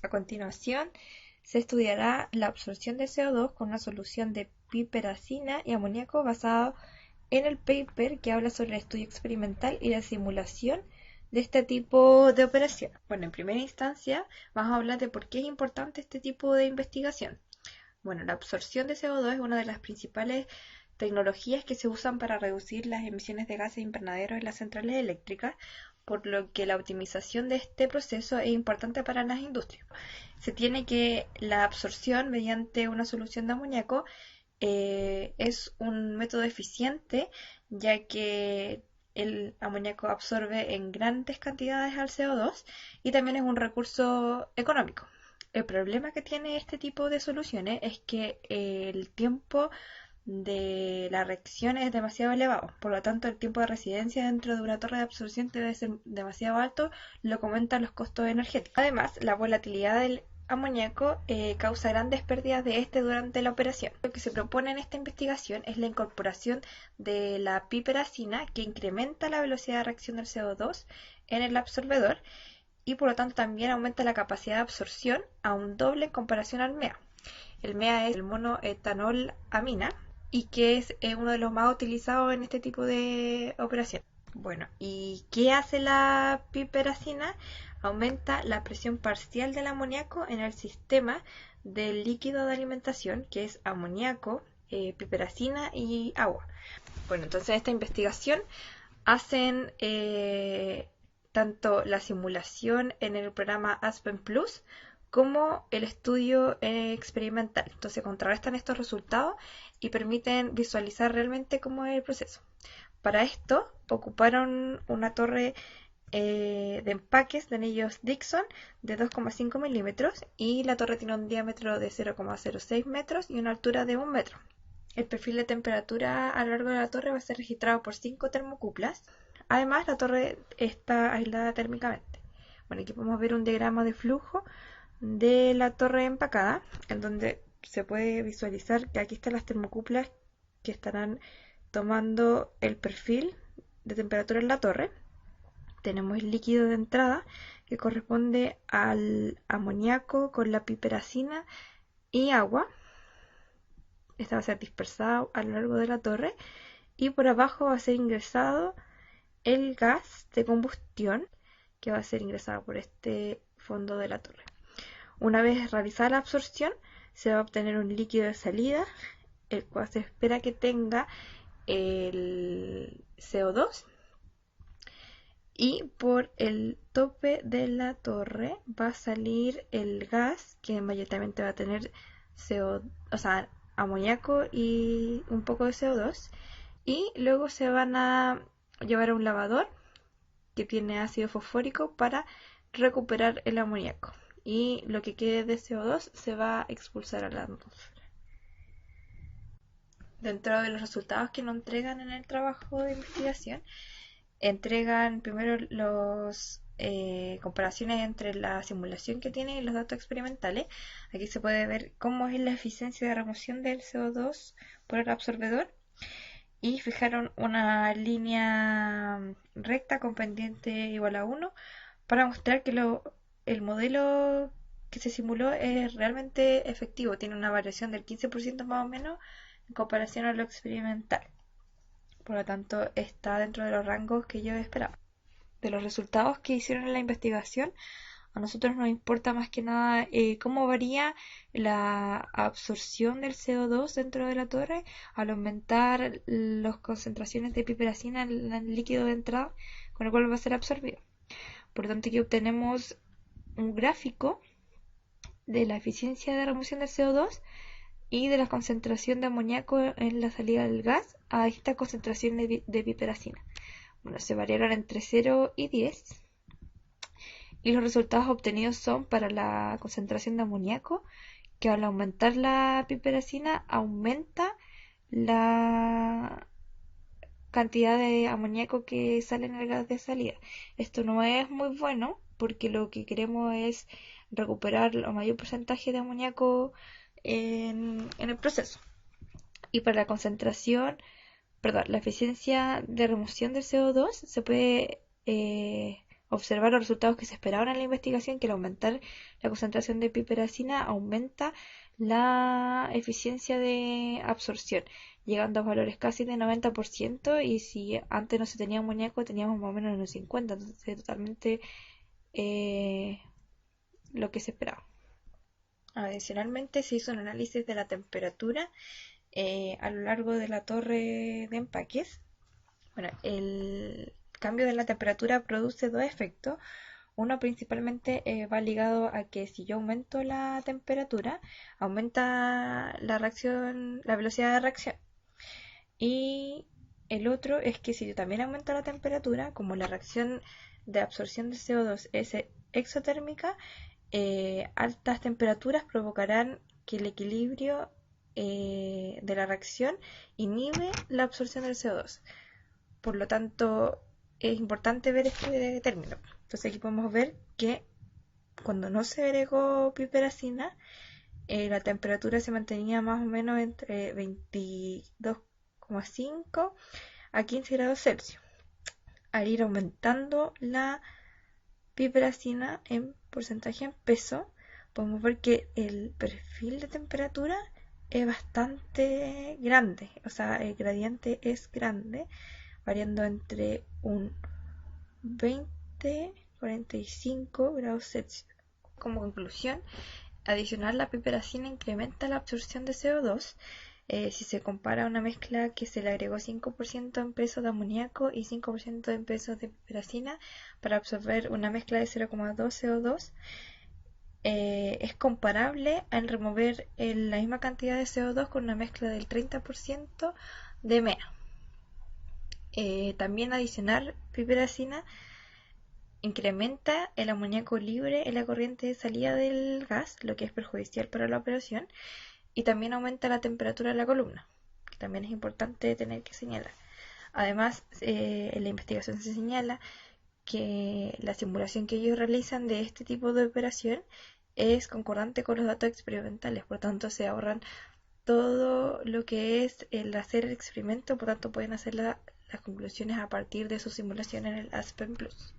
A continuación, se estudiará la absorción de CO2 con una solución de piperacina y amoníaco basado en el paper que habla sobre el estudio experimental y la simulación de este tipo de operación. Bueno, en primera instancia vamos a hablar de por qué es importante este tipo de investigación. Bueno, la absorción de CO2 es una de las principales tecnologías que se usan para reducir las emisiones de gases invernaderos en las centrales eléctricas, por lo que la optimización de este proceso es importante para las industrias. Se tiene que la absorción mediante una solución de amoníaco es un método eficiente, ya que el amoníaco absorbe en grandes cantidades al CO2 y también es un recurso económico. El problema que tiene este tipo de soluciones es que el tiempo de la reacción es demasiado elevado, por lo tanto el tiempo de residencia dentro de una torre de absorción debe ser demasiado alto, lo que aumenta los costos energéticos. Además, la volatilidad del amoníaco causa grandes pérdidas de este durante la operación. Lo que se propone en esta investigación es la incorporación de la piperacina, que incrementa la velocidad de reacción del CO2 en el absorbedor y por lo tanto también aumenta la capacidad de absorción a un doble en comparación al MEA. El MEA es el monoetanol amina y que es uno de los más utilizados en este tipo de operación. Bueno, ¿y qué hace la piperacina? Aumenta la presión parcial del amoníaco en el sistema del líquido de alimentación, que es amoníaco, piperacina y agua. Bueno, entonces esta investigación hacen tanto la simulación en el programa Aspen Plus como el estudio experimental. Entonces contrarrestan estos resultados y permiten visualizar realmente cómo es el proceso. Para esto ocuparon una torre de empaques de anillos Dixon de 2,5 milímetros y la torre tiene un diámetro de 0,06 metros y una altura de 1 metro. El perfil de temperatura a lo largo de la torre va a ser registrado por 5 termocuplas. Además, la torre está aislada térmicamente. Bueno, aquí podemos ver un diagrama de flujo de la torre empacada, en donde se puede visualizar que aquí están las termocuplas que estarán tomando el perfil de temperatura en la torre. Tenemos el líquido de entrada que corresponde al amoníaco con la piperacina y agua. Esta va a ser dispersada a lo largo de la torre y por abajo va a ser ingresado el gas de combustión que va a ser ingresado por este fondo de la torre. Una vez realizada la absorción, se va a obtener un líquido de salida, el cual se espera que tenga el CO2 y por el tope de la torre va a salir el gas que mayoritariamente va a tener amoníaco y un poco de CO2 y luego se van a llevar a un lavador que tiene ácido fosfórico para recuperar el amoníaco y lo que quede de CO2 se va a expulsar a la atmósfera. Dentro de los resultados que nos entregan en el trabajo de investigación, entregan primero los comparaciones entre la simulación que tiene y los datos experimentales. Aquí se puede ver cómo es la eficiencia de remoción del CO2 por el absorbedor y fijaron una línea recta con pendiente igual a 1 para mostrar que el modelo que se simuló es realmente efectivo, tiene una variación del 15% más o menos en comparación a lo experimental. Por lo tanto, está dentro de los rangos que yo esperaba. De los resultados que hicieron en la investigación, a nosotros nos importa más que nada cómo varía la absorción del CO2 dentro de la torre al aumentar las concentraciones de piperacina en el líquido de entrada, con el cual va a ser absorbido. Por lo tanto, aquí obtenemos un gráfico de la eficiencia de remoción del CO2 y de la concentración de amoníaco en la salida del gas a esta concentración de piperacina. Bueno, se variaron entre 0 y 10 y los resultados obtenidos son para la concentración de amoníaco, que al aumentar la piperacina aumenta la cantidad de amoníaco que sale en el gas de salida. Esto no es muy bueno porque lo que queremos es recuperar el mayor porcentaje de amoníaco en el proceso. Y para la la eficiencia de remoción del CO2 se puede observar los resultados que se esperaban en la investigación, que al aumentar la concentración de piperacina aumenta la eficiencia de absorción, llegando a valores casi de 90%, y si antes no se tenía amoníaco teníamos más o menos unos 50%, entonces totalmente lo que se esperaba. Adicionalmente se hizo un análisis de la temperatura a lo largo de la torre de empaques. Bueno, el cambio de la temperatura produce dos efectos. Uno principalmente va ligado a que si yo aumento la temperatura, aumenta la reacción, la velocidad de reacción. Y el otro es que si yo también aumento la temperatura, como la reacción de absorción de CO2 es exotérmica, altas temperaturas provocarán que el equilibrio de la reacción inhibe la absorción del CO2. Por lo tanto, es importante ver este término. Entonces aquí podemos ver que cuando no se agregó piperacina, la temperatura se mantenía más o menos entre 22,5 a 15 grados Celsius. Al ir aumentando la piperacina en porcentaje en peso, podemos ver que el perfil de temperatura es bastante grande, o sea, el gradiente es grande, variando entre un 20-45 grados Celsius. Como conclusión, adicionar la piperacina incrementa la absorción de CO2. Si se compara a una mezcla que se le agregó 5% en peso de amoníaco y 5% en peso de piperacina para absorber una mezcla de 0,2 CO2, es comparable al remover la misma cantidad de CO2 con una mezcla del 30% de MEA. También adicionar piperacina incrementa el amoníaco libre en la corriente de salida del gas, lo que es perjudicial para la operación, y también aumenta la temperatura de la columna, que también es importante tener que señalar. Además, en la investigación se señala que la simulación que ellos realizan de este tipo de operación es concordante con los datos experimentales, por tanto se ahorran todo lo que es el hacer el experimento, por tanto pueden hacer las conclusiones a partir de su simulación en el Aspen Plus.